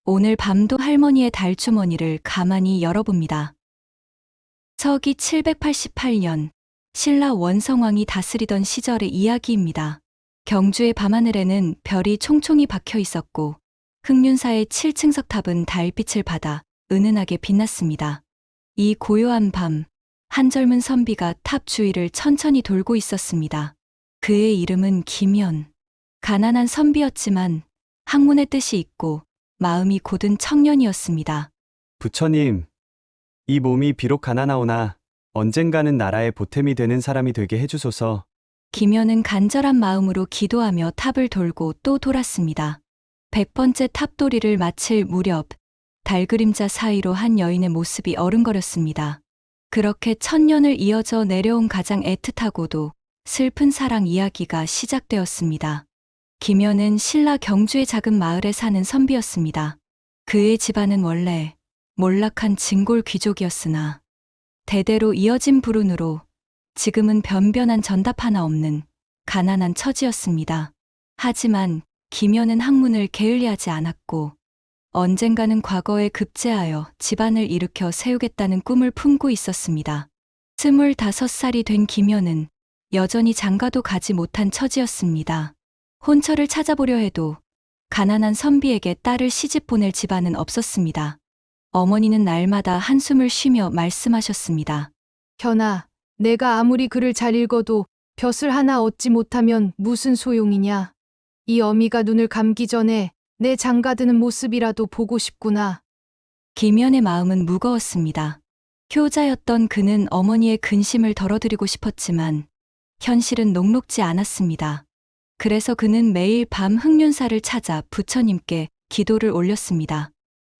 오늘 밤도 할머니의 달주머니를 가만히 열어봅니다. 서기 788년 신라 원성왕이 다스리던 시절의 이야기입니다. 경주의 밤하늘에는 별이 총총히 박혀 있었고 흑륜사의 7층 석탑은 달빛을 받아 은은하게 빛났습니다. 이 고요한 밤, 한 젊은 선비가 탑 주위를 천천히 돌고 있었습니다. 그의 이름은 김연. 가난한 선비였지만 학문의 뜻이 있고 마음이 고든 청년이었습니다. 부처님, 이 몸이 비록 가난하오나 언젠가는 나라의 보탬이 되는 사람이 되게 해주소서. 김연은 간절한 마음으로 기도하며 탑을 돌고 또 돌았습니다. 100번째 탑돌이를 마칠 무렵 달 그림자 사이로 한 여인의 모습이 어른거렸습니다. 그렇게 천년을 이어져 내려온 가장 애틋하고도 슬픈 사랑 이야기가 시작되었습니다. 김연은 신라 경주의 작은 마을에 사는 선비였습니다. 그의 집안은 원래 몰락한 진골 귀족이었으나 대대로 이어진 불운으로 지금은 변변한 전답 하나 없는 가난한 처지였습니다. 하지만 김연은 학문을 게을리하지 않았고 언젠가는 과거에 급제하여 집안을 일으켜 세우겠다는 꿈을 품고 있었습니다. 25살이 된 김연은 여전히 장가도 가지 못한 처지였습니다. 혼처를 찾아보려 해도 가난한 선비에게 딸을 시집 보낼 집안은 없었습니다. 어머니는 날마다 한숨을 쉬며 말씀하셨습니다. 현아, 내가 아무리 글을 잘 읽어도 벼슬 하나 얻지 못하면 무슨 소용이냐. 이 어미가 눈을 감기 전에 내 장가드는 모습이라도 보고 싶구나. 김연의 마음은 무거웠습니다. 효자였던 그는 어머니의 근심을 덜어드리고 싶었지만 현실은 녹록지 않았습니다. 그래서 그는 매일 밤 흑륜사를 찾아 부처님께 기도를 올렸습니다.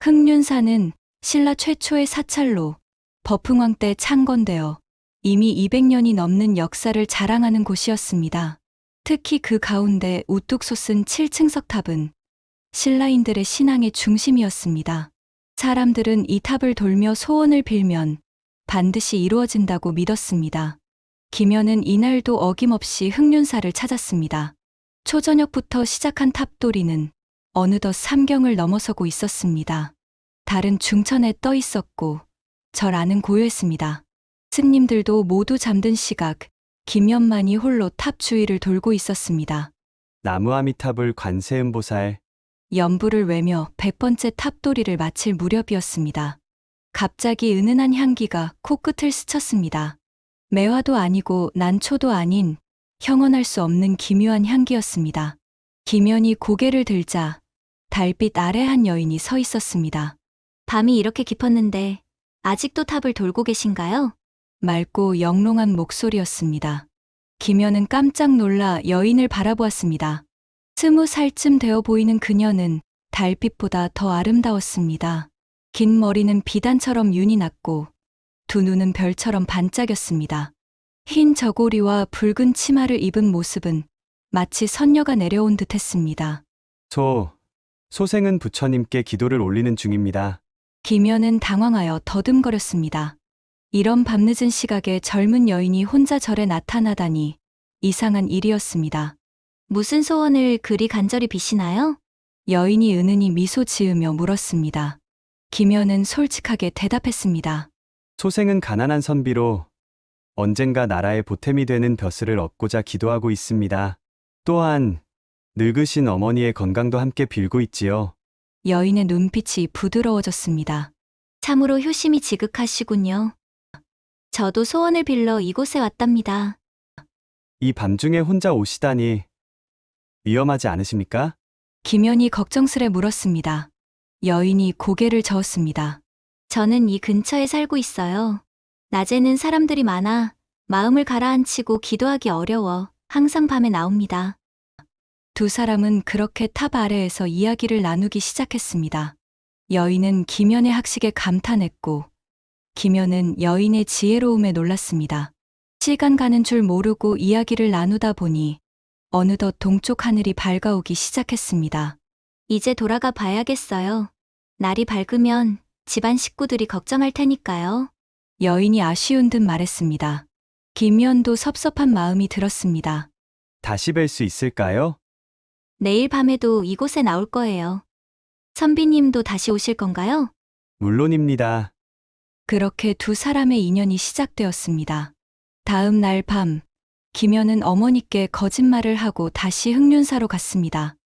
흑륜사는 신라 최초의 사찰로 버풍왕 때 창건되어 이미 200년이 넘는 역사를 자랑하는 곳이었습니다. 특히 그 가운데 우뚝 솟은 7층 석탑은 신라인들의 신앙의 중심이었습니다. 사람들은 이 탑을 돌며 소원을 빌면 반드시 이루어진다고 믿었습니다. 김연은 이날도 어김없이 흑륜사를 찾았습니다. 초저녁부터 시작한 탑돌이는 어느덧 삼경을 넘어서고 있었습니다. 달은 중천에 떠 있었고 절 안은 고요했습니다. 스님들도 모두 잠든 시각, 김연만이 홀로 탑 주위를 돌고 있었습니다. 나무아미탑을 관세음보살. 연부를 외며 100번째 탑돌이를 마칠 무렵이었습니다. 갑자기 은은한 향기가 코끝을 스쳤습니다. 매화도 아니고 난초도 아닌 형언할 수 없는 기묘한 향기였습니다. 김연이 고개를 들자 달빛 아래 한 여인이 서 있었습니다. 밤이 이렇게 깊었는데 아직도 탑을 돌고 계신가요? 맑고 영롱한 목소리였습니다. 김연은 깜짝 놀라 여인을 바라보았습니다. 20살쯤 되어 보이는 그녀는 달빛보다 더 아름다웠습니다. 긴 머리는 비단처럼 윤이 났고 두 눈은 별처럼 반짝였습니다. 흰 저고리와 붉은 치마를 입은 모습은 마치 선녀가 내려온 듯했습니다. 소생은 부처님께 기도를 올리는 중입니다. 김연은 당황하여 더듬거렸습니다. 이런 밤늦은 시각에 젊은 여인이 혼자 절에 나타나다니 이상한 일이었습니다. 무슨 소원을 그리 간절히 비시나요? 여인이 은은히 미소 지으며 물었습니다. 김연은 솔직하게 대답했습니다. 소생은 가난한 선비로 언젠가 나라의 보탬이 되는 벼슬을 얻고자 기도하고 있습니다. 또한 늙으신 어머니의 건강도 함께 빌고 있지요. 여인의 눈빛이 부드러워졌습니다. 참으로 효심이 지극하시군요. 저도 소원을 빌러 이곳에 왔답니다. 이 밤중에 혼자 오시다니 위험하지 않으십니까? 김연이 걱정스레 물었습니다. 여인이 고개를 저었습니다. 저는 이 근처에 살고 있어요. 낮에는 사람들이 많아 마음을 가라앉히고 기도하기 어려워 항상 밤에 나옵니다. 두 사람은 그렇게 탑 아래에서 이야기를 나누기 시작했습니다. 여인은 김연의 학식에 감탄했고 김연은 여인의 지혜로움에 놀랐습니다. 시간 가는 줄 모르고 이야기를 나누다 보니 어느덧 동쪽 하늘이 밝아오기 시작했습니다. 이제 돌아가 봐야겠어요. 날이 밝으면 집안 식구들이 걱정할 테니까요. 여인이 아쉬운 듯 말했습니다. 김연도 섭섭한 마음이 들었습니다. 다시 뵐 수 있을까요? 내일 밤에도 이곳에 나올 거예요. 선비님도 다시 오실 건가요? 물론입니다. 그렇게 두 사람의 인연이 시작되었습니다. 다음 날 밤, 김연은 어머니께 거짓말을 하고 다시 흑륜사로 갔습니다.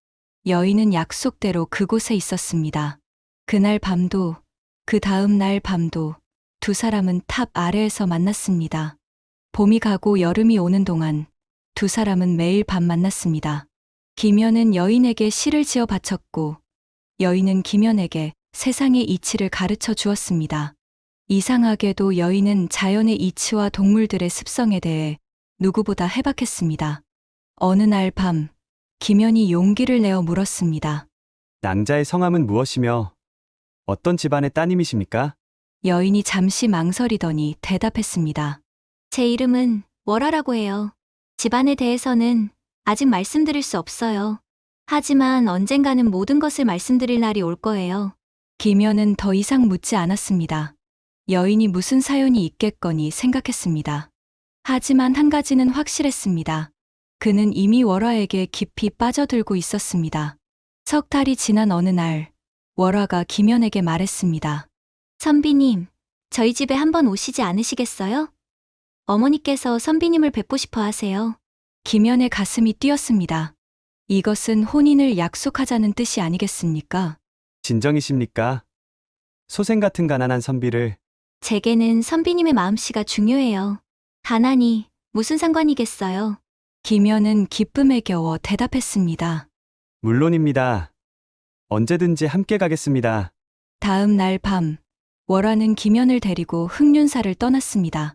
여인은 약속대로 그곳에 있었습니다. 그날 밤도, 그 다음 날 밤도 두 사람은 탑 아래에서 만났습니다. 봄이 가고 여름이 오는 동안 두 사람은 매일 밤 만났습니다. 김연은 여인에게 시를 지어 바쳤고, 여인은 김연에게 세상의 이치를 가르쳐 주었습니다. 이상하게도 여인은 자연의 이치와 동물들의 습성에 대해 누구보다 해박했습니다. 어느 날 밤, 김연이 용기를 내어 물었습니다. 낭자의 성함은 무엇이며 어떤 집안의 따님이십니까? 여인이 잠시 망설이더니 대답했습니다. 제 이름은 월아라고 해요. 집안에 대해서는 아직 말씀드릴 수 없어요. 하지만 언젠가는 모든 것을 말씀드릴 날이 올 거예요. 김연은 더 이상 묻지 않았습니다. 여인이 무슨 사연이 있겠거니 생각했습니다. 하지만 한 가지는 확실했습니다. 그는 이미 월화에게 깊이 빠져들고 있었습니다. 석 달이 지난 어느 날, 월화가 김연에게 말했습니다. 선비님, 저희 집에 한번 오시지 않으시겠어요? 어머니께서 선비님을 뵙고 싶어 하세요. 김연의 가슴이 뛰었습니다. 이것은 혼인을 약속하자는 뜻이 아니겠습니까? 진정이십니까? 소생 같은 가난한 선비를 제게는 선비님의 마음씨가 중요해요. 가난이 무슨 상관이겠어요? 김연은 기쁨에 겨워 대답했습니다. 물론입니다. 언제든지 함께 가겠습니다. 다음 날 밤, 월화는 김연을 데리고 흑륜사를 떠났습니다.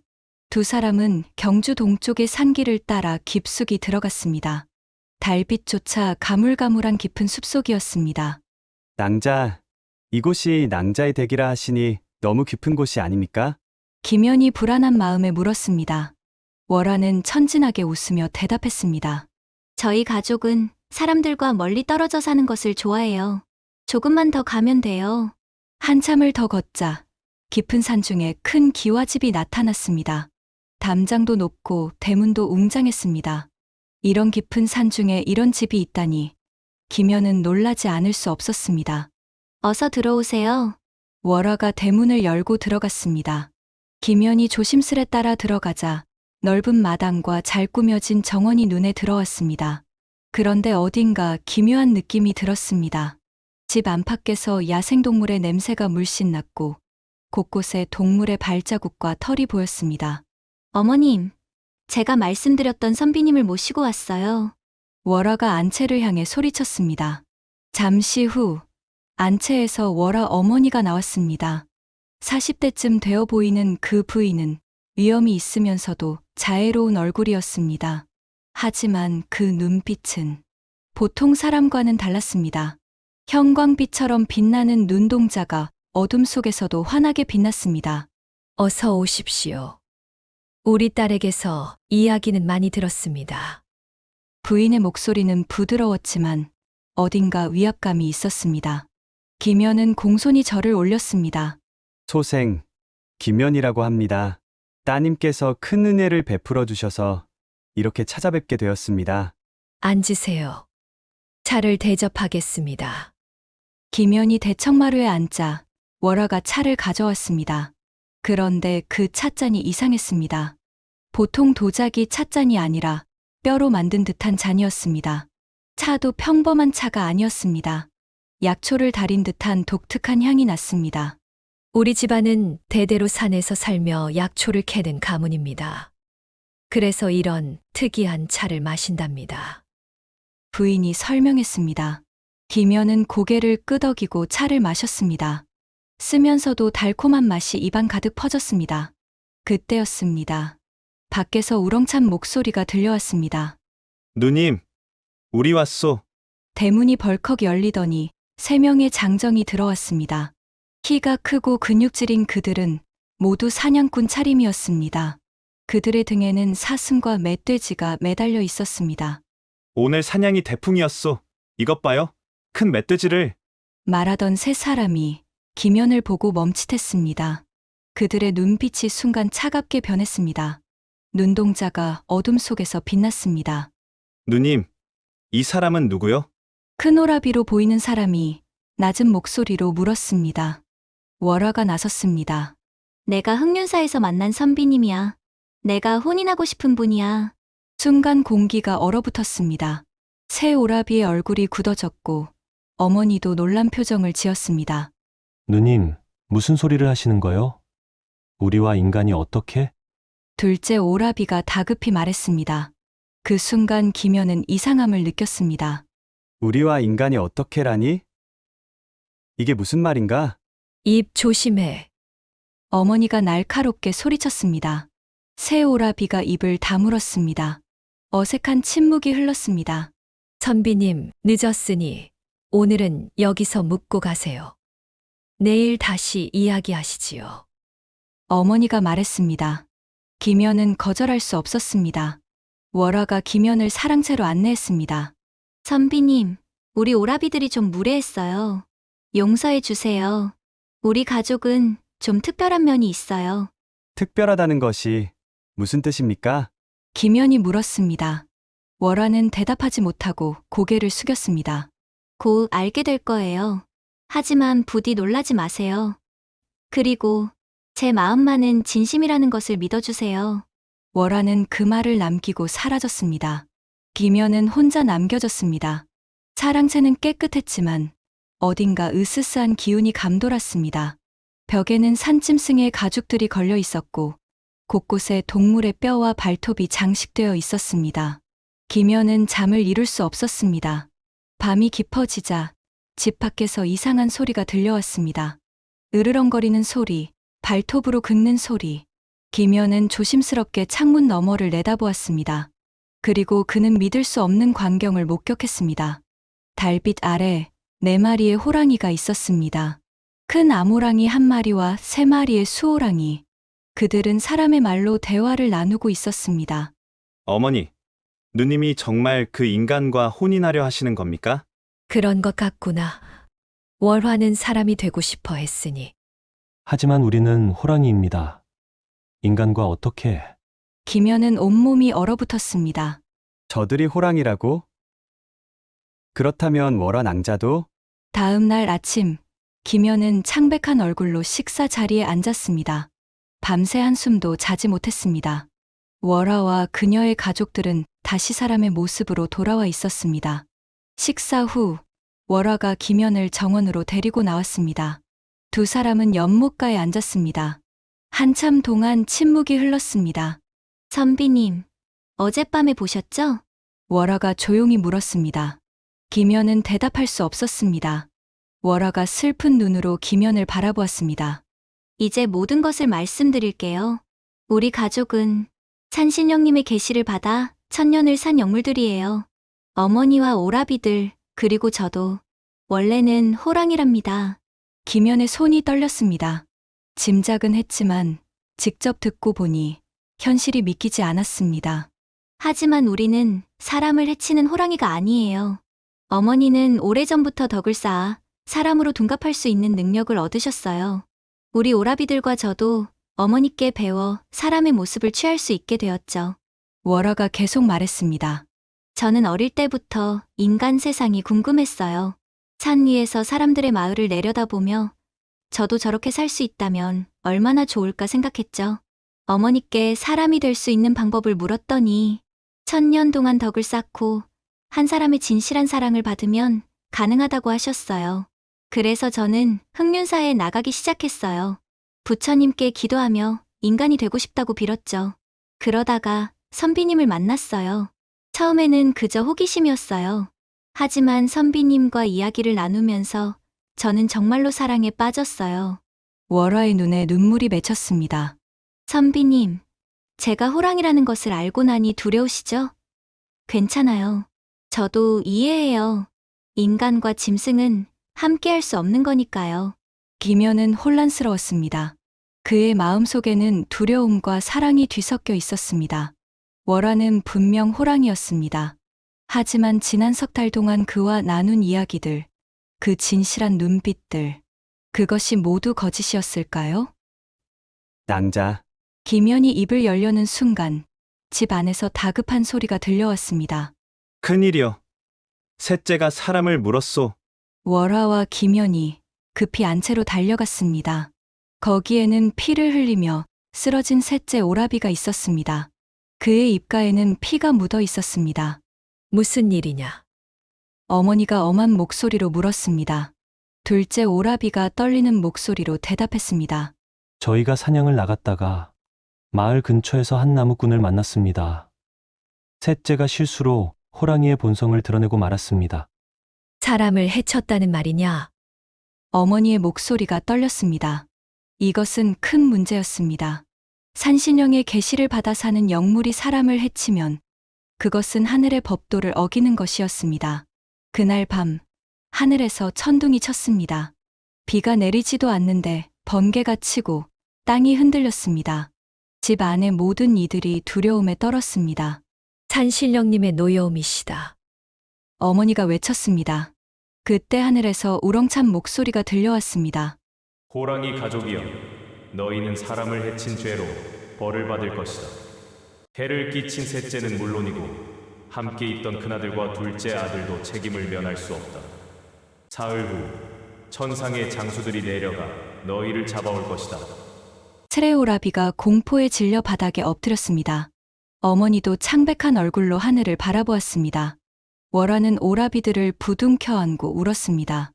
두 사람은 경주 동쪽의 산길을 따라 깊숙이 들어갔습니다. 달빛조차 가물가물한 깊은 숲속이었습니다. 낭자, 이곳이 낭자의 댁이라 하시니 너무 깊은 곳이 아닙니까? 김연이 불안한 마음에 물었습니다. 월화는 천진하게 웃으며 대답했습니다. 저희 가족은 사람들과 멀리 떨어져 사는 것을 좋아해요. 조금만 더 가면 돼요. 한참을 더 걷자 깊은 산 중에 큰 기와집이 나타났습니다. 담장도 높고 대문도 웅장했습니다. 이런 깊은 산 중에 이런 집이 있다니 김연은 놀라지 않을 수 없었습니다. 어서 들어오세요. 월화가 대문을 열고 들어갔습니다. 김연이 조심스레 따라 들어가자 넓은 마당과 잘 꾸며진 정원이 눈에 들어왔습니다. 그런데 어딘가 기묘한 느낌이 들었습니다. 집 안팎에서 야생동물의 냄새가 물씬 났고 곳곳에 동물의 발자국과 털이 보였습니다. 어머님, 제가 말씀드렸던 선비님을 모시고 왔어요. 월화가 안채를 향해 소리쳤습니다. 잠시 후 안채에서 월화 어머니가 나왔습니다. 40대쯤 되어 보이는 그 부인은 위엄이 있으면서도 자애로운 얼굴이었습니다. 하지만 그 눈빛은 보통 사람과는 달랐습니다. 형광빛처럼 빛나는 눈동자가 어둠 속에서도 환하게 빛났습니다. 어서 오십시오. 우리 딸에게서 이야기는 많이 들었습니다. 부인의 목소리는 부드러웠지만 어딘가 위압감이 있었습니다. 김연은 공손히 절을 올렸습니다. 소생, 김연이라고 합니다. 따님께서 큰 은혜를 베풀어 주셔서 이렇게 찾아뵙게 되었습니다. 앉으세요. 차를 대접하겠습니다. 김연이 대청마루에 앉자 월화가 차를 가져왔습니다. 그런데 그 찻잔이 이상했습니다. 보통 도자기 찻잔이 아니라 뼈로 만든 듯한 잔이었습니다. 차도 평범한 차가 아니었습니다. 약초를 달인 듯한 독특한 향이 났습니다. 우리 집안은 대대로 산에서 살며 약초를 캐는 가문입니다. 그래서 이런 특이한 차를 마신답니다. 부인이 설명했습니다. 김연은 고개를 끄덕이고 차를 마셨습니다. 쓰면서도 달콤한 맛이 입안 가득 퍼졌습니다. 그때였습니다. 밖에서 우렁찬 목소리가 들려왔습니다. 누님, 우리 왔소. 대문이 벌컥 열리더니 3명의 장정이 들어왔습니다. 키가 크고 근육질인 그들은 모두 사냥꾼 차림이었습니다. 그들의 등에는 사슴과 멧돼지가 매달려 있었습니다. 오늘 사냥이 대풍이었소. 이것 봐요. 큰 멧돼지를. 말하던 세 사람이 김연을 보고 멈칫했습니다. 그들의 눈빛이 순간 차갑게 변했습니다. 눈동자가 어둠 속에서 빛났습니다. 누님, 이 사람은 누구요? 큰 오라비로 보이는 사람이 낮은 목소리로 물었습니다. 월화가 나섰습니다. 내가 흑륜사에서 만난 선비님이야. 내가 혼인하고 싶은 분이야. 순간 공기가 얼어붙었습니다. 새 오라비의 얼굴이 굳어졌고 어머니도 놀란 표정을 지었습니다. 누님, 무슨 소리를 하시는 거요? 우리와 인간이 어떻게? 둘째 오라비가 다급히 말했습니다. 그 순간 김연은 이상함을 느꼈습니다. 우리와 인간이 어떻게라니? 이게 무슨 말인가? 입 조심해. 어머니가 날카롭게 소리쳤습니다. 새 오라비가 입을 다물었습니다. 어색한 침묵이 흘렀습니다. 선비님, 늦었으니 오늘은 여기서 묵고 가세요. 내일 다시 이야기하시지요. 어머니가 말했습니다. 김연은 거절할 수 없었습니다. 월화가 김연을 사랑채로 안내했습니다. 선비님, 우리 오라비들이 좀 무례했어요. 용서해 주세요. 우리 가족은 좀 특별한 면이 있어요. 특별하다는 것이 무슨 뜻입니까? 김연이 물었습니다. 월화는 대답하지 못하고 고개를 숙였습니다. 곧 알게 될 거예요. 하지만 부디 놀라지 마세요. 그리고 제 마음만은 진심이라는 것을 믿어주세요. 월화는 그 말을 남기고 사라졌습니다. 김연은 혼자 남겨졌습니다. 사랑채는 깨끗했지만 어딘가 으스스한 기운이 감돌았습니다. 벽에는 산짐승의 가죽들이 걸려 있었고 곳곳에 동물의 뼈와 발톱이 장식되어 있었습니다. 김연은 잠을 이룰 수 없었습니다. 밤이 깊어지자 집 밖에서 이상한 소리가 들려왔습니다. 으르렁거리는 소리, 발톱으로 긁는 소리. 김연은 조심스럽게 창문 너머를 내다보았습니다. 그리고 그는 믿을 수 없는 광경을 목격했습니다. 달빛 아래 4마리의 호랑이가 있었습니다. 큰 암호랑이 1마리와 3마리의 수호랑이. 그들은 사람의 말로 대화를 나누고 있었습니다. 어머니, 누님이 정말 그 인간과 혼인하려 하시는 겁니까? 그런 것 같구나. 월화는 사람이 되고 싶어 했으니. 하지만 우리는 호랑이입니다. 인간과 어떻게? 김연은 온몸이 얼어붙었습니다. 저들이 호랑이라고? 그렇다면 월화 낭자도? 다음 날 아침, 김연은 창백한 얼굴로 식사 자리에 앉았습니다. 밤새 한숨도 자지 못했습니다. 월화와 그녀의 가족들은 다시 사람의 모습으로 돌아와 있었습니다. 식사 후, 월화가 김연을 정원으로 데리고 나왔습니다. 두 사람은 연못가에 앉았습니다. 한참 동안 침묵이 흘렀습니다. 선비님, 어젯밤에 보셨죠? 월화가 조용히 물었습니다. 김연은 대답할 수 없었습니다. 월화가 슬픈 눈으로 김연을 바라보았습니다. 이제 모든 것을 말씀드릴게요. 우리 가족은 산신령님의 계시를 받아 천년을 산 영물들이에요. 어머니와 오라비들, 그리고 저도 원래는 호랑이랍니다. 김연의 손이 떨렸습니다. 짐작은 했지만 직접 듣고 보니 현실이 믿기지 않았습니다. 하지만 우리는 사람을 해치는 호랑이가 아니에요. 어머니는 오래전부터 덕을 쌓아 사람으로 둔갑할 수 있는 능력을 얻으셨어요. 우리 오라비들과 저도 어머니께 배워 사람의 모습을 취할 수 있게 되었죠. 월화가 계속 말했습니다. 저는 어릴 때부터 인간 세상이 궁금했어요. 산 위에서 사람들의 마을을 내려다보며 저도 저렇게 살 수 있다면 얼마나 좋을까 생각했죠. 어머니께 사람이 될 수 있는 방법을 물었더니 1000년 동안 덕을 쌓고 한 사람의 진실한 사랑을 받으면 가능하다고 하셨어요. 그래서 저는 흑륜사에 나가기 시작했어요. 부처님께 기도하며 인간이 되고 싶다고 빌었죠. 그러다가 선비님을 만났어요. 처음에는 그저 호기심이었어요. 하지만 선비님과 이야기를 나누면서 저는 정말로 사랑에 빠졌어요. 월화의 눈에 눈물이 맺혔습니다. 선비님, 제가 호랑이라는 것을 알고 나니 두려우시죠? 괜찮아요. 저도 이해해요. 인간과 짐승은 함께할 수 없는 거니까요. 김연은 혼란스러웠습니다. 그의 마음속에는 두려움과 사랑이 뒤섞여 있었습니다. 월화는 분명 호랑이였습니다. 하지만 지난 석 달 동안 그와 나눈 이야기들, 그 진실한 눈빛들, 그것이 모두 거짓이었을까요? 낭자, 김연이 입을 열려는 순간 집 안에서 다급한 소리가 들려왔습니다. 큰일이여. 셋째가 사람을 물었소. 월화와 김연이 급히 안채로 달려갔습니다. 거기에는 피를 흘리며 쓰러진 셋째 오라비가 있었습니다. 그의 입가에는 피가 묻어 있었습니다. 무슨 일이냐? 어머니가 엄한 목소리로 물었습니다. 둘째 오라비가 떨리는 목소리로 대답했습니다. 저희가 사냥을 나갔다가 마을 근처에서 한 나무꾼을 만났습니다. 셋째가 실수로 호랑이의 본성을 드러내고 말았습니다. 사람을 해쳤다는 말이냐? 어머니의 목소리가 떨렸습니다. 이것은 큰 문제였습니다. 산신령의 계시를 받아 사는 영물이 사람을 해치면 그것은 하늘의 법도를 어기는 것이었습니다. 그날 밤 하늘에서 천둥이 쳤습니다. 비가 내리지도 않는데 번개가 치고 땅이 흔들렸습니다. 집 안의 모든 이들이 두려움에 떨었습니다. 산신령님의 노여움이시다. 어머니가 외쳤습니다. 그때 하늘에서 우렁찬 목소리가 들려왔습니다. 호랑이 가족이여, 너희는 사람을 해친 죄로 벌을 받을 것이다. 해를 끼친 셋째는 물론이고 함께 있던 큰아들과 둘째 아들도 책임을 면할 수 없다. 사흘 후 천상의 장수들이 내려가 너희를 잡아올 것이다. 트레오라비가 공포에 질려 바닥에 엎드렸습니다. 어머니도 창백한 얼굴로 하늘을 바라보았습니다. 월화는 오라비들을 부둥켜 안고 울었습니다.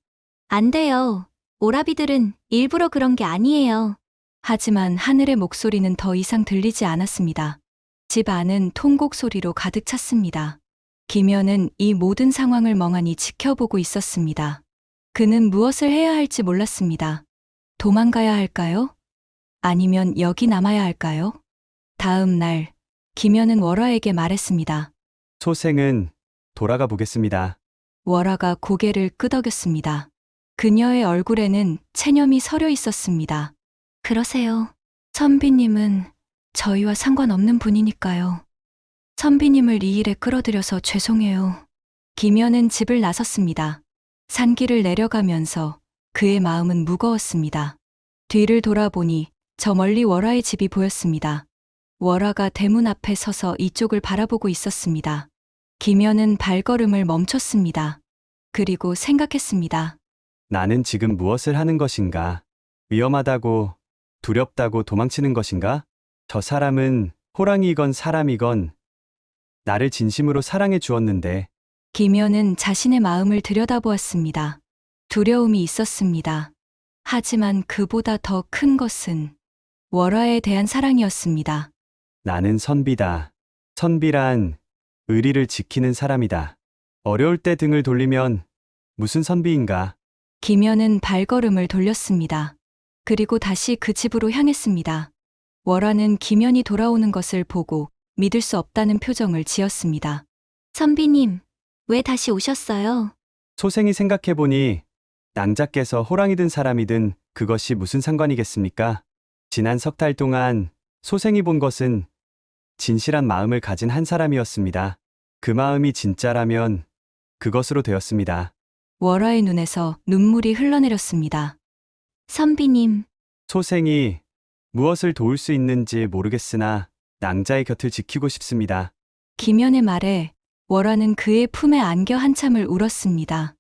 안 돼요. 오라비들은 일부러 그런 게 아니에요. 하지만 하늘의 목소리는 더 이상 들리지 않았습니다. 집 안은 통곡 소리로 가득 찼습니다. 김연은 이 모든 상황을 멍하니 지켜보고 있었습니다. 그는 무엇을 해야 할지 몰랐습니다. 도망가야 할까요? 아니면 여기 남아야 할까요? 다음 날, 김연은 월화에게 말했습니다. 소생은 돌아가 보겠습니다. 월화가 고개를 끄덕였습니다. 그녀의 얼굴에는 체념이 서려 있었습니다. 그러세요. 선비님은 저희와 상관없는 분이니까요. 선비님을 이 일에 끌어들여서 죄송해요. 김연은 집을 나섰습니다. 산길을 내려가면서 그의 마음은 무거웠습니다. 뒤를 돌아보니 저 멀리 월화의 집이 보였습니다. 월화가 대문 앞에 서서 이쪽을 바라보고 있었습니다. 김연은 발걸음을 멈췄습니다. 그리고 생각했습니다. 나는 지금 무엇을 하는 것인가? 위험하다고, 두렵다고 도망치는 것인가? 저 사람은 호랑이건 사람이건 나를 진심으로 사랑해 주었는데. 김연은 자신의 마음을 들여다보았습니다. 두려움이 있었습니다. 하지만 그보다 더 큰 것은 월화에 대한 사랑이었습니다. 나는 선비다. 선비란 의리를 지키는 사람이다. 어려울 때 등을 돌리면 무슨 선비인가? 김연은 발걸음을 돌렸습니다. 그리고 다시 그 집으로 향했습니다. 월화는 김연이 돌아오는 것을 보고 믿을 수 없다는 표정을 지었습니다. 선비님, 왜 다시 오셨어요? 소생이 생각해보니 낭자께서 호랑이든 사람이든 그것이 무슨 상관이겠습니까? 지난 석 달 동안 소생이 본 것은 진실한 마음을 가진 한 사람이었습니다. 그 마음이 진짜라면 그것으로 되었습니다. 월화의 눈에서 눈물이 흘러내렸습니다. 선비님, 소생이 무엇을 도울 수 있는지 모르겠으나 낭자의 곁을 지키고 싶습니다. 김연의 말에 월화는 그의 품에 안겨 한참을 울었습니다.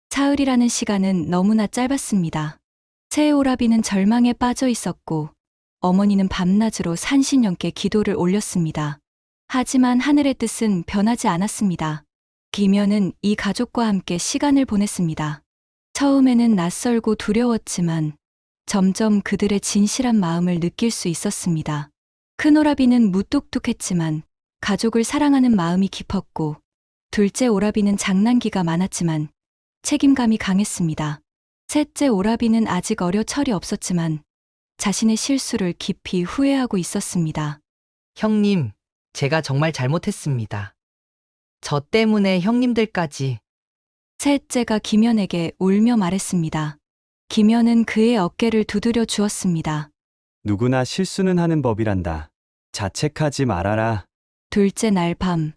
사흘이라는 시간은 너무나 짧았습니다. 새오라비는 절망에 빠져 있었고 어머니는 밤낮으로 산신령께 기도를 올렸습니다. 하지만 하늘의 뜻은 변하지 않았습니다. 김연은 이 가족과 함께 시간을 보냈습니다. 처음에는 낯설고 두려웠지만 점점 그들의 진실한 마음을 느낄 수 있었습니다. 큰오라비는 무뚝뚝했지만 가족을 사랑하는 마음이 깊었고 둘째 오라비는 장난기가 많았지만 책임감이 강했습니다. 셋째 오라비는 아직 어려 철이 없었지만 자신의 실수를 깊이 후회하고 있었습니다. 형님, 제가 정말 잘못했습니다. 저 때문에 형님들까지. 셋째가 김연에게 울며 말했습니다. 김연은 그의 어깨를 두드려 주었습니다. 누구나 실수는 하는 법이란다. 자책하지 말아라. 둘째 날 밤,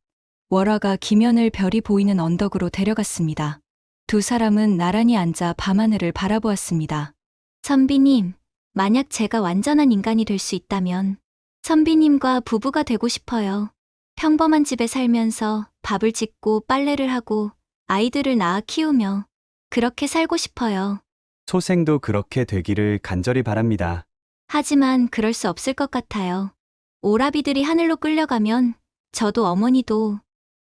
월화가 김연을 별이 보이는 언덕으로 데려갔습니다. 두 사람은 나란히 앉아 밤하늘을 바라보았습니다. 선비님, 만약 제가 완전한 인간이 될 수 있다면 선비님과 부부가 되고 싶어요. 평범한 집에 살면서 밥을 짓고 빨래를 하고 아이들을 낳아 키우며 그렇게 살고 싶어요. 소생도 그렇게 되기를 간절히 바랍니다. 하지만 그럴 수 없을 것 같아요. 오라비들이 하늘로 끌려가면 저도 어머니도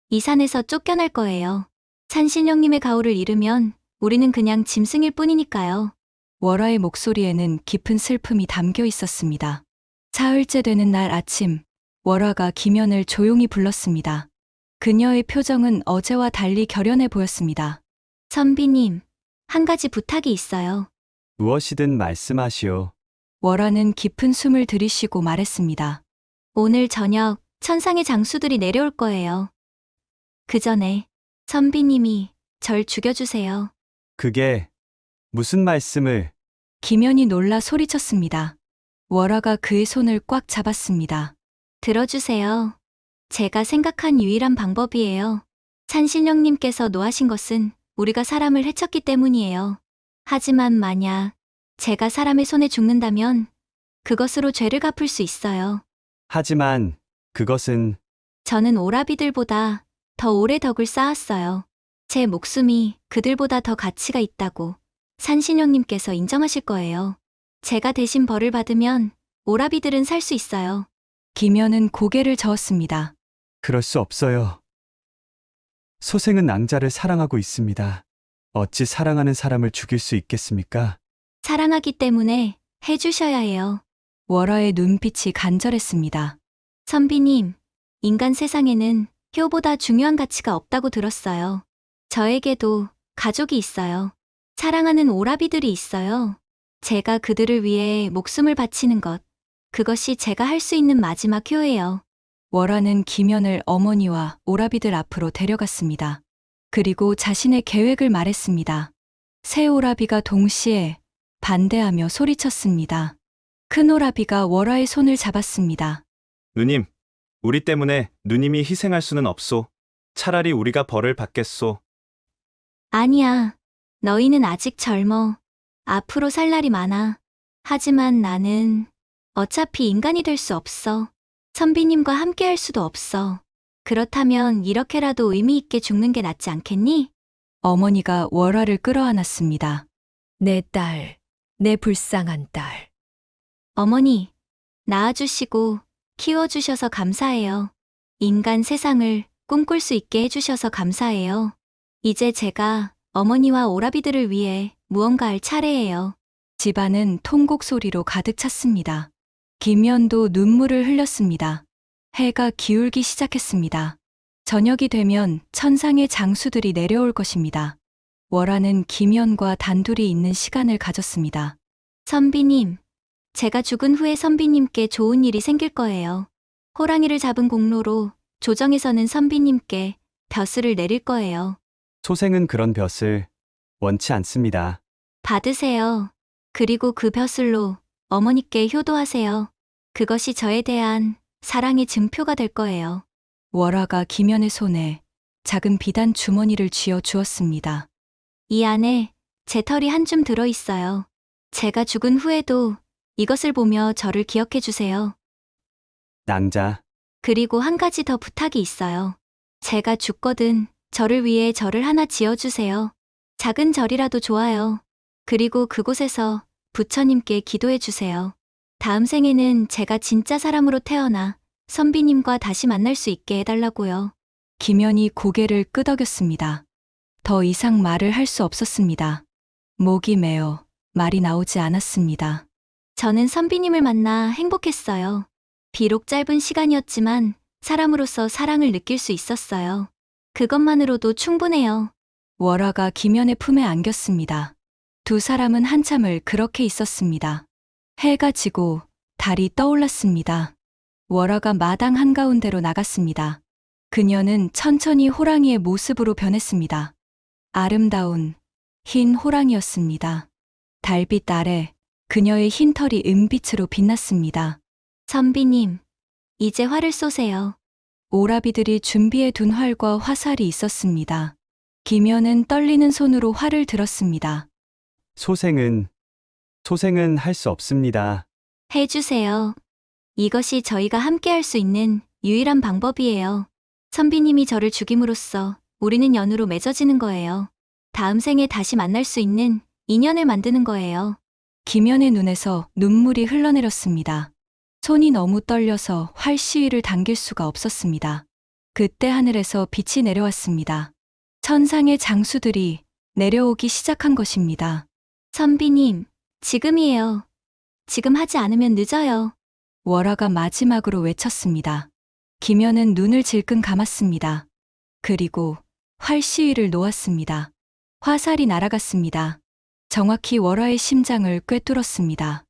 이 산에서 쫓겨날 거예요. 산신령님의 가호를 잃으면 우리는 그냥 짐승일 뿐이니까요. 월화의 목소리에는 깊은 슬픔이 담겨 있었습니다. 사흘째 되는 날 아침, 월화가 김연을 조용히 불렀습니다. 그녀의 표정은 어제와 달리 결연해 보였습니다. 선비님, 한 가지 부탁이 있어요. 무엇이든 말씀하시오. 월화는 깊은 숨을 들이쉬고 말했습니다. 오늘 저녁 천상의 장수들이 내려올 거예요. 그 전에 선비님이 절 죽여주세요. 그게 무슨 말씀을? 김연이 놀라 소리쳤습니다. 월화가 그의 손을 꽉 잡았습니다. 들어주세요. 제가 생각한 유일한 방법이에요. 산신령님께서 노하신 것은 우리가 사람을 해쳤기 때문이에요. 하지만 만약 제가 사람의 손에 죽는다면 그것으로 죄를 갚을 수 있어요. 하지만 그것은 저는 오라비들보다 더 오래 덕을 쌓았어요. 제 목숨이 그들보다 더 가치가 있다고 산신령님께서 인정하실 거예요. 제가 대신 벌을 받으면 오라비들은 살 수 있어요. 김연은 고개를 저었습니다. 그럴 수 없어요. 소생은 낭자를 사랑하고 있습니다. 어찌 사랑하는 사람을 죽일 수 있겠습니까? 사랑하기 때문에 해주셔야 해요. 월화의 눈빛이 간절했습니다. 선비님, 인간 세상에는 효보다 중요한 가치가 없다고 들었어요. 저에게도 가족이 있어요. 사랑하는 오라비들이 있어요. 제가 그들을 위해 목숨을 바치는 것, 그것이 제가 할 수 있는 마지막 효예요. 월화는 김연을 어머니와 오라비들 앞으로 데려갔습니다. 그리고 자신의 계획을 말했습니다. 새 오라비가 동시에 반대하며 소리쳤습니다. 큰 오라비가 월화의 손을 잡았습니다. 누님, 우리 때문에 누님이 희생할 수는 없소. 차라리 우리가 벌을 받겠소. 아니야. 너희는 아직 젊어. 앞으로 살 날이 많아. 하지만 나는 어차피 인간이 될 수 없어. 선비님과 함께 할 수도 없어. 그렇다면 이렇게라도 의미 있게 죽는 게 낫지 않겠니? 어머니가 월화를 끌어안았습니다. 내 딸, 내 불쌍한 딸. 어머니, 낳아주시고 키워주셔서 감사해요. 인간 세상을 꿈꿀 수 있게 해주셔서 감사해요. 이제 제가 어머니와 오라비들을 위해 무언가 할 차례예요. 집안은 통곡 소리로 가득 찼습니다. 김연도 눈물을 흘렸습니다. 해가 기울기 시작했습니다. 저녁이 되면 천상의 장수들이 내려올 것입니다. 월화는 김연과 단둘이 있는 시간을 가졌습니다. 선비님, 제가 죽은 후에 선비님께 좋은 일이 생길 거예요. 호랑이를 잡은 공로로 조정에서는 선비님께 벼슬을 내릴 거예요. 소생은 그런 벼슬 원치 않습니다. 받으세요. 그리고 그 벼슬로 어머니께 효도하세요. 그것이 저에 대한 사랑의 증표가 될 거예요. 월화가 김연의 손에 작은 비단 주머니를 쥐어 주었습니다. 이 안에 제 털이 한 줌 들어 있어요. 제가 죽은 후에도 이것을 보며 저를 기억해 주세요. 낭자, 그리고 한 가지 더 부탁이 있어요. 제가 죽거든 저를 위해 절을 하나 지어주세요. 작은 절이라도 좋아요. 그리고 그곳에서 부처님께 기도해 주세요. 다음 생에는 제가 진짜 사람으로 태어나 선비님과 다시 만날 수 있게 해달라고요. 김연이 고개를 끄덕였습니다. 더 이상 말을 할 수 없었습니다. 목이 메어 말이 나오지 않았습니다. 저는 선비님을 만나 행복했어요. 비록 짧은 시간이었지만 사람으로서 사랑을 느낄 수 있었어요. 그것만으로도 충분해요. 월화가 김연의 품에 안겼습니다. 두 사람은 한참을 그렇게 있었습니다. 해가 지고 달이 떠올랐습니다. 월화가 마당 한가운데로 나갔습니다. 그녀는 천천히 호랑이의 모습으로 변했습니다. 아름다운 흰 호랑이였습니다. 달빛 아래 그녀의 흰 털이 은빛으로 빛났습니다. 선비님, 이제 활을 쏘세요. 오라비들이 준비해 둔 활과 화살이 있었습니다. 김연은 떨리는 손으로 활을 들었습니다. 소생은 할 수 없습니다. 해주세요. 이것이 저희가 함께 할 수 있는 유일한 방법이에요. 선비님이 저를 죽임으로써 우리는 연으로 맺어지는 거예요. 다음 생에 다시 만날 수 있는 인연을 만드는 거예요. 김연의 눈에서 눈물이 흘러내렸습니다. 손이 너무 떨려서 활 시위를 당길 수가 없었습니다. 그때 하늘에서 빛이 내려왔습니다. 천상의 장수들이 내려오기 시작한 것입니다. 선비님, 지금이에요. 지금 하지 않으면 늦어요. 월화가 마지막으로 외쳤습니다. 김연은 눈을 질끈 감았습니다. 그리고 활 시위를 놓았습니다. 화살이 날아갔습니다. 정확히 월화의 심장을 꿰뚫었습니다.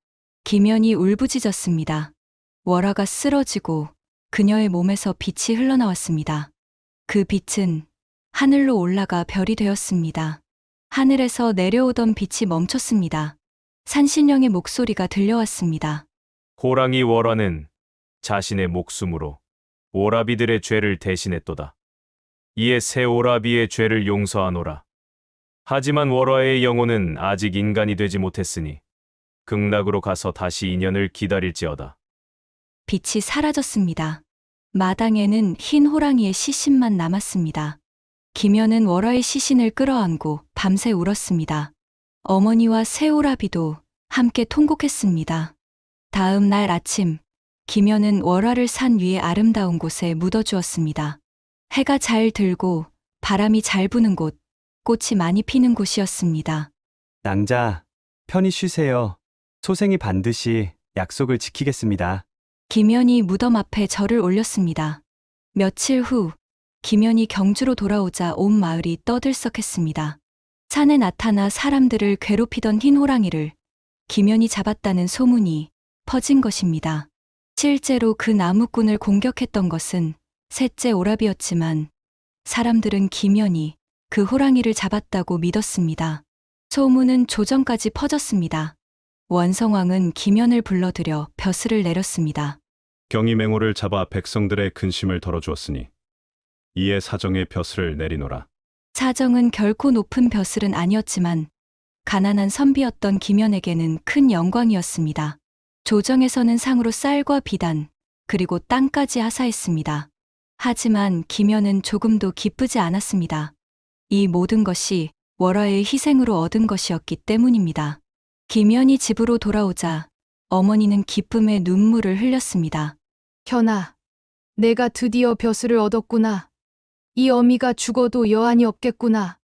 김연이 울부짖었습니다. 월화가 쓰러지고 그녀의 몸에서 빛이 흘러나왔습니다. 그 빛은 하늘로 올라가 별이 되었습니다. 하늘에서 내려오던 빛이 멈췄습니다. 산신령의 목소리가 들려왔습니다. 호랑이 월화는 자신의 목숨으로 오라비들의 죄를 대신했도다. 이에 새 오라비의 죄를 용서하노라. 하지만 월화의 영혼은 아직 인간이 되지 못했으니 극락으로 가서 다시 인연을 기다릴지어다. 빛이 사라졌습니다. 마당에는 흰 호랑이의 시신만 남았습니다. 김연은 월화의 시신을 끌어안고 밤새 울었습니다. 어머니와 새오라비도 함께 통곡했습니다. 다음 날 아침, 김연은 월화를 산 위의 아름다운 곳에 묻어주었습니다. 해가 잘 들고 바람이 잘 부는 곳, 꽃이 많이 피는 곳이었습니다. 낭자, 편히 쉬세요. 소생이 반드시 약속을 지키겠습니다. 김연이 무덤 앞에 절을 올렸습니다. 며칠 후, 김연이 경주로 돌아오자 온 마을이 떠들썩했습니다. 산에 나타나 사람들을 괴롭히던 흰 호랑이를 김연이 잡았다는 소문이 퍼진 것입니다. 실제로 그 나무꾼을 공격했던 것은 셋째 오라비였지만 사람들은 김연이 그 호랑이를 잡았다고 믿었습니다. 소문은 조정까지 퍼졌습니다. 원성왕은 김연을 불러들여 벼슬을 내렸습니다. 경이맹호를 잡아 백성들의 근심을 덜어주었으니 이에 사정의 벼슬을 내리노라. 사정은 결코 높은 벼슬은 아니었지만 가난한 선비였던 김연에게는 큰 영광이었습니다. 조정에서는 상으로 쌀과 비단, 그리고 땅까지 하사했습니다. 하지만 김연은 조금도 기쁘지 않았습니다. 이 모든 것이 월화의 희생으로 얻은 것이었기 때문입니다. 김연이 집으로 돌아오자 어머니는 기쁨의 눈물을 흘렸습니다. 현아, 내가 드디어 벼슬을 얻었구나. 이 어미가 죽어도 여한이 없겠구나.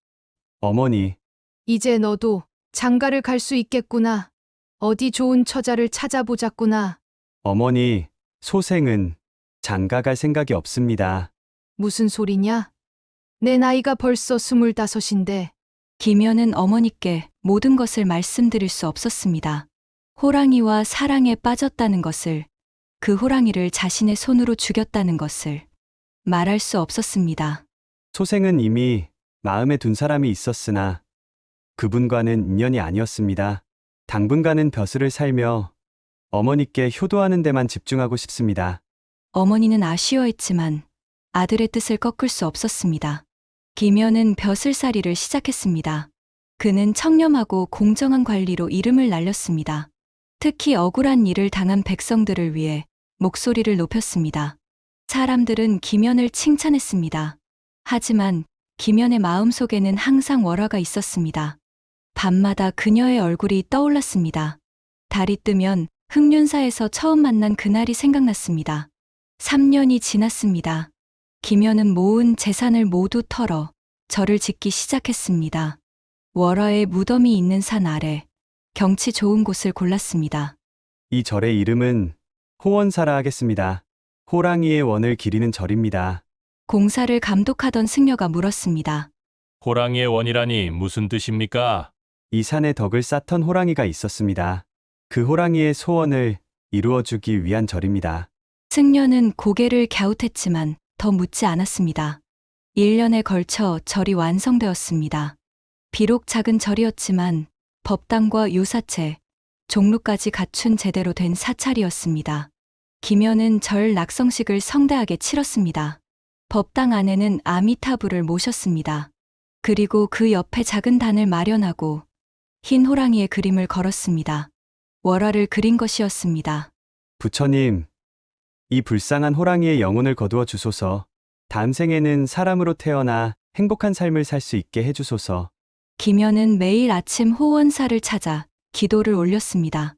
어머니, 이제 너도 장가를 갈 수 있겠구나. 어디 좋은 처자를 찾아보자꾸나. 어머니, 소생은 장가 갈 생각이 없습니다. 무슨 소리냐? 내 나이가 벌써 25인데. 김연은 어머니께 모든 것을 말씀드릴 수 없었습니다. 호랑이와 사랑에 빠졌다는 것을, 그 호랑이를 자신의 손으로 죽였다는 것을 말할 수 없었습니다. 소생은 이미 마음에 둔 사람이 있었으나 그분과는 인연이 아니었습니다. 당분간은 벼슬을 살며 어머니께 효도하는 데만 집중하고 싶습니다. 어머니는 아쉬워했지만 아들의 뜻을 꺾을 수 없었습니다. 김연은 벼슬살이를 시작했습니다. 그는 청렴하고 공정한 관리로 이름을 날렸습니다. 특히 억울한 일을 당한 백성들을 위해 목소리를 높였습니다. 사람들은 김연을 칭찬했습니다. 하지만 김연의 마음속에는 항상 월화가 있었습니다. 밤마다 그녀의 얼굴이 떠올랐습니다. 달이 뜨면 흑륜사에서 처음 만난 그날이 생각났습니다. 3년이 지났습니다. 김연은 모은 재산을 모두 털어 절을 짓기 시작했습니다. 월화의 무덤이 있는 산 아래 경치 좋은 곳을 골랐습니다. 이 절의 이름은 호원사라 하겠습니다. 호랑이의 원을 기리는 절입니다. 공사를 감독하던 승려가 물었습니다. 호랑이의 원이라니 무슨 뜻입니까? 이 산에 덕을 쌓던 호랑이가 있었습니다. 그 호랑이의 소원을 이루어주기 위한 절입니다. 승려는 고개를 갸웃했지만 더 묻지 않았습니다. 1년에 걸쳐 절이 완성되었습니다. 비록 작은 절이었지만 법당과 유사체, 종루까지 갖춘 제대로 된 사찰이었습니다. 김연은 절 낙성식을 성대하게 치렀습니다. 법당 안에는 아미타불을 모셨습니다. 그리고 그 옆에 작은 단을 마련하고 흰 호랑이의 그림을 걸었습니다. 월화를 그린 것이었습니다. 부처님, 이 불쌍한 호랑이의 영혼을 거두어 주소서. 다음 생에는 사람으로 태어나 행복한 삶을 살 수 있게 해주소서. 김연은 매일 아침 호원사를 찾아 기도를 올렸습니다.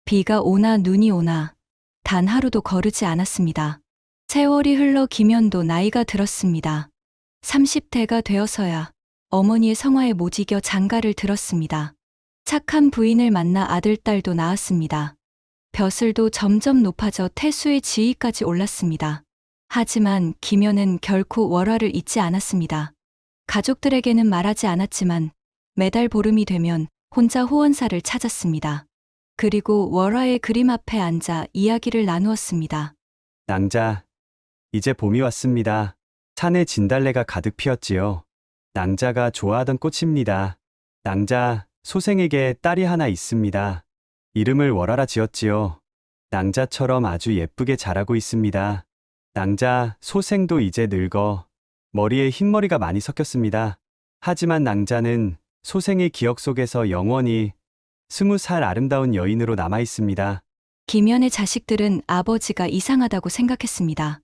비가 오나 눈이 오나 단 하루도 거르지 않았습니다. 세월이 흘러 김연도 나이가 들었습니다. 30대가 되어서야 어머니의 성화에 못 이겨 장가를 들었습니다. 착한 부인을 만나 아들, 딸도 낳았습니다. 벼슬도 점점 높아져 태수의 지위까지 올랐습니다. 하지만 김연은 결코 월화를 잊지 않았습니다. 가족들에게는 말하지 않았지만 매달 보름이 되면 혼자 호원사를 찾았습니다. 그리고 월화의 그림 앞에 앉아 이야기를 나누었습니다. 낭자, 이제 봄이 왔습니다. 산에 진달래가 가득 피었지요. 낭자가 좋아하던 꽃입니다. 낭자, 소생에게 딸이 하나 있습니다. 이름을 월화라 지었지요. 낭자처럼 아주 예쁘게 자라고 있습니다. 낭자, 소생도 이제 늙어 머리에 흰머리가 많이 섞였습니다. 하지만 낭자는 소생의 기억 속에서 영원히 20살 아름다운 여인으로 남아 있습니다. 김연의 자식들은 아버지가 이상하다고 생각했습니다.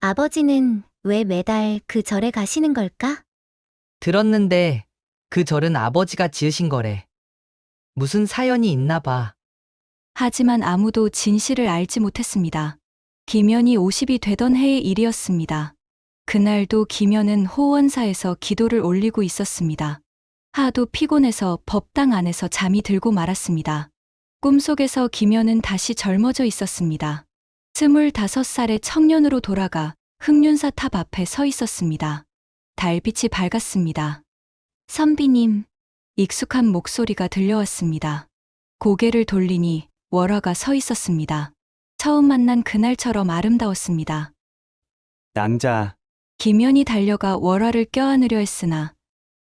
아버지는 왜 매달 그 절에 가시는 걸까? 들었는데 그 절은 아버지가 지으신 거래. 무슨 사연이 있나 봐. 하지만 아무도 진실을 알지 못했습니다. 김연이 50이 되던 해의 일이었습니다. 그날도 김연은 호원사에서 기도를 올리고 있었습니다. 하도 피곤해서 법당 안에서 잠이 들고 말았습니다. 꿈속에서 김연은 다시 젊어져 있었습니다. 25살의 청년으로 돌아가 흑륜사 탑 앞에 서 있었습니다. 달빛이 밝았습니다. 선비님, 익숙한 목소리가 들려왔습니다. 고개를 돌리니 월화가 서 있었습니다. 처음 만난 그날처럼 아름다웠습니다. 낭자, 김연이 달려가 월화를 껴안으려 했으나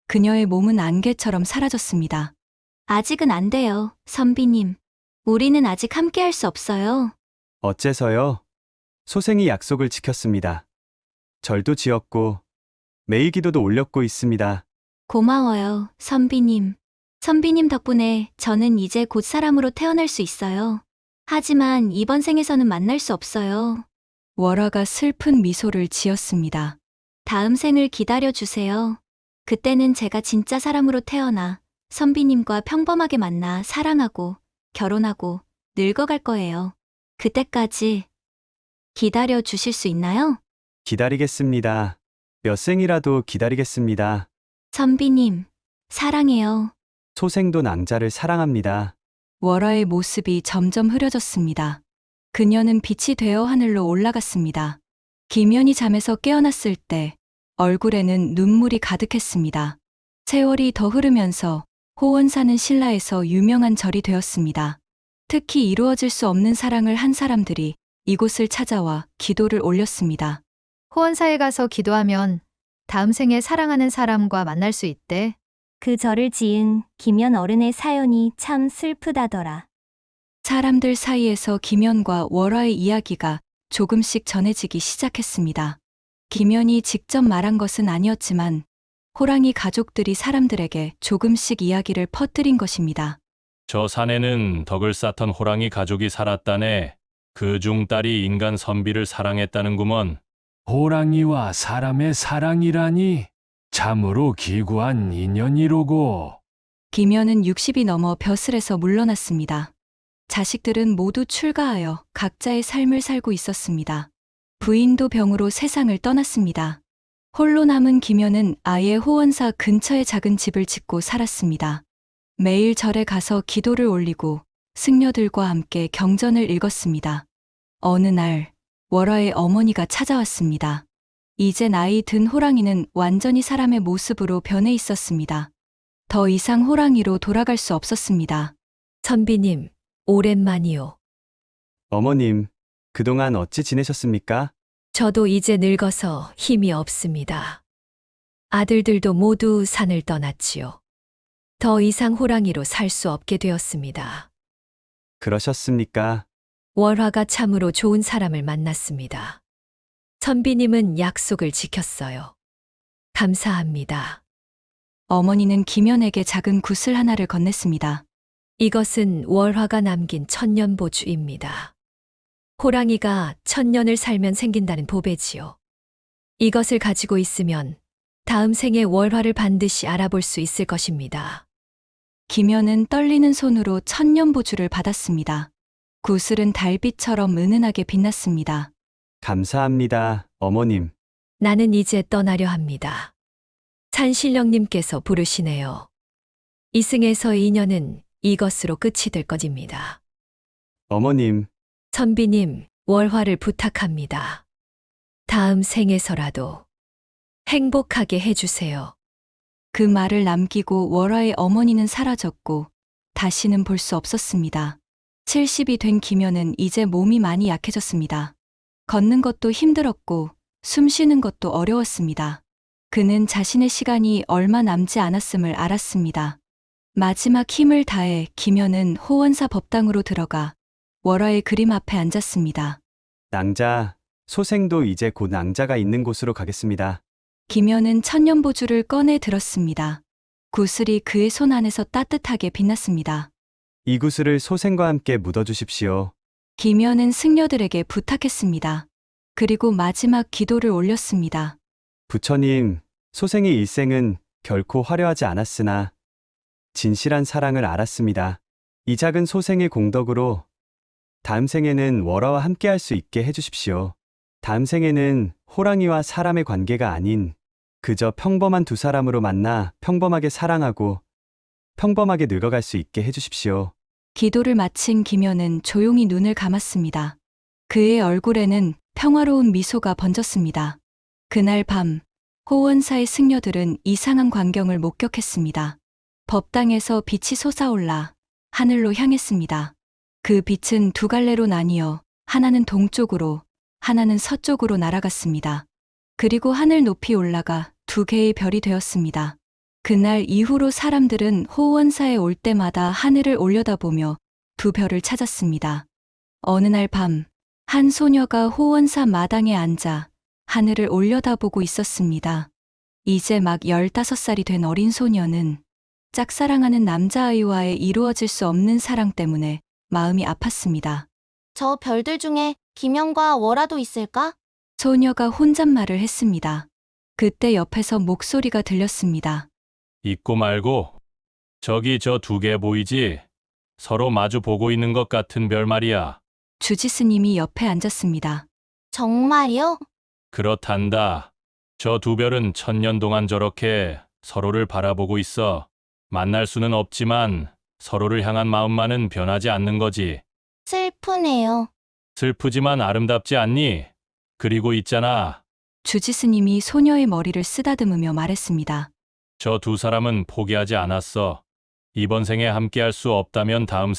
그녀의 몸은 안개처럼 사라졌습니다. 아직은 안 돼요, 선비님. 우리는 아직 함께 할 수 없어요. 어째서요? 소생이 약속을 지켰습니다. 절도 지었고 매일 기도도 올렸고 있습니다. 고마워요, 선비님. 선비님 덕분에 저는 이제 곧 사람으로 태어날 수 있어요. 하지만 이번 생에서는 만날 수 없어요. 월화가 슬픈 미소를 지었습니다. 다음 생을 기다려주세요. 그때는 제가 진짜 사람으로 태어나 선비님과 평범하게 만나 사랑하고 결혼하고 늙어갈 거예요. 그때까지 기다려 주실 수 있나요? 기다리겠습니다. 몇 생이라도 기다리겠습니다. 선비님, 사랑해요. 소생도 낭자를 사랑합니다. 월화의 모습이 점점 흐려졌습니다. 그녀는 빛이 되어 하늘로 올라갔습니다. 김연이 잠에서 깨어났을 때 얼굴에는 눈물이 가득했습니다. 세월이 더 흐르면서 호원사는 신라에서 유명한 절이 되었습니다. 특히 이루어질 수 없는 사랑을 한 사람들이 이곳을 찾아와 기도를 올렸습니다. 호원사에 가서 기도하면 다음 생에 사랑하는 사람과 만날 수 있대. 그 절을 지은 김연 어른의 사연이 참 슬프다더라. 사람들 사이에서 김연과 월화의 이야기가 조금씩 전해지기 시작했습니다. 김연이 직접 말한 것은 아니었지만 호랑이 가족들이 사람들에게 조금씩 이야기를 퍼뜨린 것입니다. 저 산에는 덕을 쌓던 호랑이 가족이 살았다네. 그중 딸이 인간 선비를 사랑했다는구먼. 호랑이와 사람의 사랑이라니 참으로 기구한 인연이로고. 김연은 60이 넘어 벼슬에서 물러났습니다. 자식들은 모두 출가하여 각자의 삶을 살고 있었습니다. 부인도 병으로 세상을 떠났습니다. 홀로 남은 김연은 아예 호원사 근처에 작은 집을 짓고 살았습니다. 매일 절에 가서 기도를 올리고 승려들과 함께 경전을 읽었습니다. 어느 날 월화의 어머니가 찾아왔습니다. 이제 나이 든 호랑이는 완전히 사람의 모습으로 변해 있었습니다. 더 이상 호랑이로 돌아갈 수 없었습니다. 선비님, 오랜만이요. 어머님, 그동안 어찌 지내셨습니까? 저도 이제 늙어서 힘이 없습니다. 아들들도 모두 산을 떠났지요. 더 이상 호랑이로 살 수 없게 되었습니다. 그러셨습니까? 월화가 참으로 좋은 사람을 만났습니다. 선비님은 약속을 지켰어요. 감사합니다. 어머니는 김연에게 작은 구슬 하나를 건넸습니다. 이것은 월화가 남긴 천년보주입니다. 호랑이가 1000년을 살면 생긴다는 보배지요. 이것을 가지고 있으면 다음 생에 월화를 반드시 알아볼 수 있을 것입니다. 김연은 떨리는 손으로 천년보주를 받았습니다. 구슬은 달빛처럼 은은하게 빛났습니다. 감사합니다, 어머님. 나는 이제 떠나려 합니다. 산신령님께서 부르시네요. 이승에서의 인연은 이것으로 끝이 될 것입니다. 어머님, 선비님, 월화를 부탁합니다. 다음 생에서라도 행복하게 해주세요. 그 말을 남기고 월화의 어머니는 사라졌고 다시는 볼 수 없었습니다. 70이 된 김연은 이제 몸이 많이 약해졌습니다. 걷는 것도 힘들었고 숨 쉬는 것도 어려웠습니다. 그는 자신의 시간이 얼마 남지 않았음을 알았습니다. 마지막 힘을 다해 김연은 호원사 법당으로 들어가 월화의 그림 앞에 앉았습니다. 낭자, 소생도 이제 곧 낭자가 있는 곳으로 가겠습니다. 김연은 천년보주를 꺼내 들었습니다. 구슬이 그의 손 안에서 따뜻하게 빛났습니다. 이 구슬을 소생과 함께 묻어주십시오. 김연은 승려들에게 부탁했습니다. 그리고 마지막 기도를 올렸습니다. 부처님, 소생의 일생은 결코 화려하지 않았으나 진실한 사랑을 알았습니다. 이 작은 소생의 공덕으로 다음 생에는 월화와 함께할 수 있게 해주십시오. 다음 생에는 호랑이와 사람의 관계가 아닌 그저 평범한 두 사람으로 만나 평범하게 사랑하고 평범하게 늙어갈 수 있게 해주십시오. 기도를 마친 김연은 조용히 눈을 감았습니다. 그의 얼굴에는 평화로운 미소가 번졌습니다. 그날 밤, 호원사의 승려들은 이상한 광경을 목격했습니다. 법당에서 빛이 솟아올라 하늘로 향했습니다. 그 빛은 두 갈래로 나뉘어 하나는 동쪽으로, 하나는 서쪽으로 날아갔습니다. 그리고 하늘 높이 올라가 두 개의 별이 되었습니다. 그날 이후로 사람들은 호원사에 올 때마다 하늘을 올려다보며 두 별을 찾았습니다. 어느 날 밤, 한 소녀가 호원사 마당에 앉아 하늘을 올려다보고 있었습니다. 이제 막 15살이 된 어린 소녀는 짝사랑하는 남자아이와의 이루어질 수 없는 사랑 때문에 마음이 아팠습니다. 저 별들 중에 김연과 월화도 있을까? 소녀가 혼잣말을 했습니다. 그때 옆에서 목소리가 들렸습니다. 잊고 말고 저기 저 두 개 보이지? 서로 마주 보고 있는 것 같은 별 말이야. 주지스님이 옆에 앉았습니다. 정말요? 그렇단다. 저 두 별은 1000년 동안 저렇게 서로를 바라보고 있어. 만날 수는 없지만 서로를 향한 마음만은 변하지 않는 거지. 슬프네요. 슬프지만 아름답지 않니? 그리고 있잖아. 주지스님이 소녀의 머리를 쓰다듬으며 말했습니다. 저 두 사람은 포기하지 않았어. 이번 생에 함께할 수 없다면 다음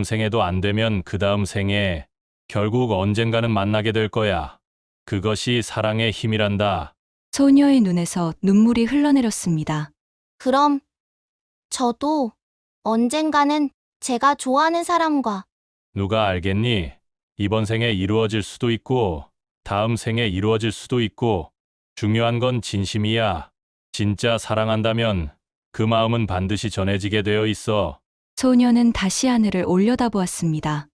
생에도 안 되면 그 다음 생에 결국 언젠가는 만나게 될 거야. 그것이 사랑의 힘이란다. 소녀의 눈에서 눈물이 흘러내렸습니다. 그럼 저도 언젠가는 제가 좋아하는 사람과 누가 알겠니? 이번 생에 이루어질 수도 있고 다음 생에 이루어질 수도 있고 중요한 건 진심이야. 진짜 사랑한다면 그 마음은 반드시 전해지게 되어 있어. 소녀는 다시 하늘을 올려다보았습니다.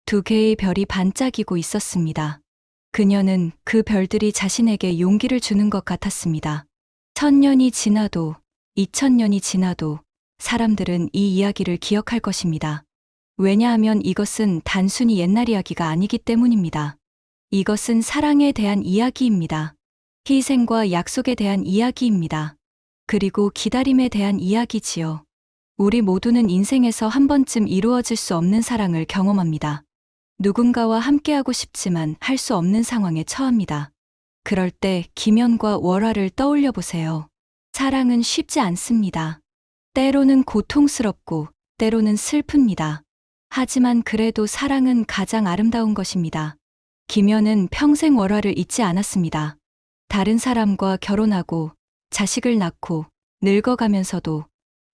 두 개의 별이 반짝이고 있었습니다. 그녀는 그 별들이 자신에게 용기를 주는 것 같았습니다. 1000년이 지나도 2000년이 지나도 사람들은 이 이야기를 기억할 것입니다. 왜냐하면 이것은 단순히 옛날 이야기가 아니기 때문입니다. 이것은 사랑에 대한 이야기입니다. 희생과 약속에 대한 이야기입니다. 그리고 기다림에 대한 이야기지요. 우리 모두는 인생에서 한 번쯤 이루어질 수 없는 사랑을 경험합니다. 누군가와 함께하고 싶지만 할 수 없는 상황에 처합니다. 그럴 때 김연과 월화를 떠올려 보세요. 사랑은 쉽지 않습니다. 때로는 고통스럽고 때로는 슬픕니다. 하지만 그래도 사랑은 가장 아름다운 것입니다. 김연은 평생 월화를 잊지 않았습니다. 다른 사람과 결혼하고 자식을 낳고 늙어가면서도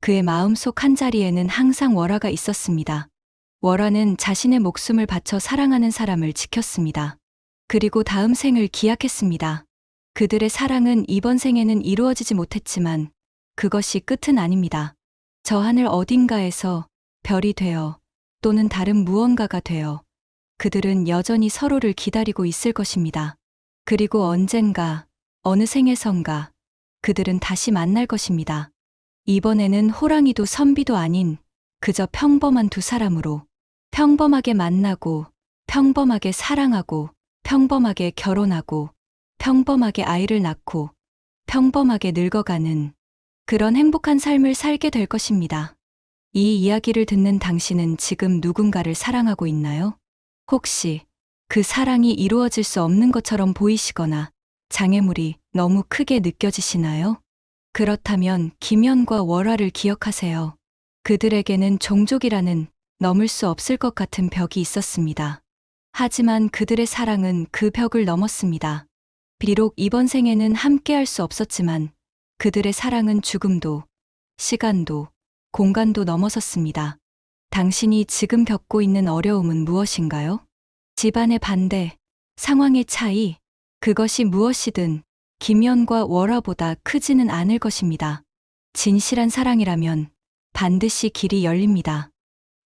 그의 마음속 한자리에는 항상 월화가 있었습니다. 월화는 자신의 목숨을 바쳐 사랑하는 사람을 지켰습니다. 그리고 다음 생을 기약했습니다. 그들의 사랑은 이번 생에는 이루어지지 못했지만 그것이 끝은 아닙니다. 저 하늘 어딘가에서 별이 되어 또는 다른 무언가가 되어 그들은 여전히 서로를 기다리고 있을 것입니다. 그리고 언젠가 어느 생에선가 그들은 다시 만날 것입니다. 이번에는 호랑이도 선비도 아닌 그저 평범한 두 사람으로 평범하게 만나고 평범하게 사랑하고 평범하게 결혼하고 평범하게 아이를 낳고 평범하게 늙어가는 그런 행복한 삶을 살게 될 것입니다. 이 이야기를 듣는 당신은 지금 누군가를 사랑하고 있나요? 혹시 그 사랑이 이루어질 수 없는 것처럼 보이시거나 장애물이 너무 크게 느껴지시나요? 그렇다면 김연과 월화를 기억하세요. 그들에게는 종족이라는 넘을 수 없을 것 같은 벽이 있었습니다. 하지만 그들의 사랑은 그 벽을 넘었습니다. 비록 이번 생에는 함께할 수 없었지만 그들의 사랑은 죽음도, 시간도, 공간도 넘어섰습니다. 당신이 지금 겪고 있는 어려움은 무엇인가요? 집안의 반대, 상황의 차이, 그것이 무엇이든 김연과 월화보다 크지는 않을 것입니다. 진실한 사랑이라면 반드시 길이 열립니다.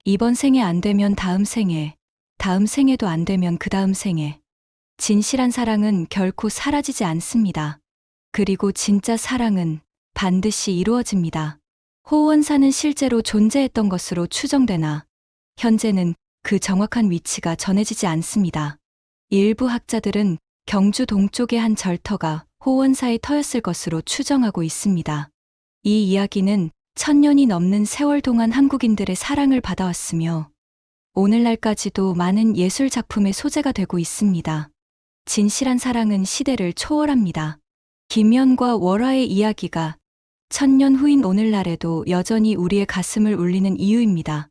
이번 생에 안 되면 다음 생에, 다음 생에도 안 되면 그 다음 생에. 진실한 사랑은 결코 사라지지 않습니다. 그리고 진짜 사랑은 반드시 이루어집니다. 호원사는 실제로 존재했던 것으로 추정되나 현재는 그 정확한 위치가 전해지지 않습니다. 일부 학자들은 경주 동쪽의 한 절터가 호원사의 터였을 것으로 추정하고 있습니다. 이 이야기는 1000년이 넘는 세월 동안 한국인들의 사랑을 받아왔으며 오늘날까지도 많은 예술 작품의 소재가 되고 있습니다. 진실한 사랑은 시대를 초월합니다. 김연과 월화의 이야기가 1000년 후인 오늘날에도 여전히 우리의 가슴을 울리는 이유입니다.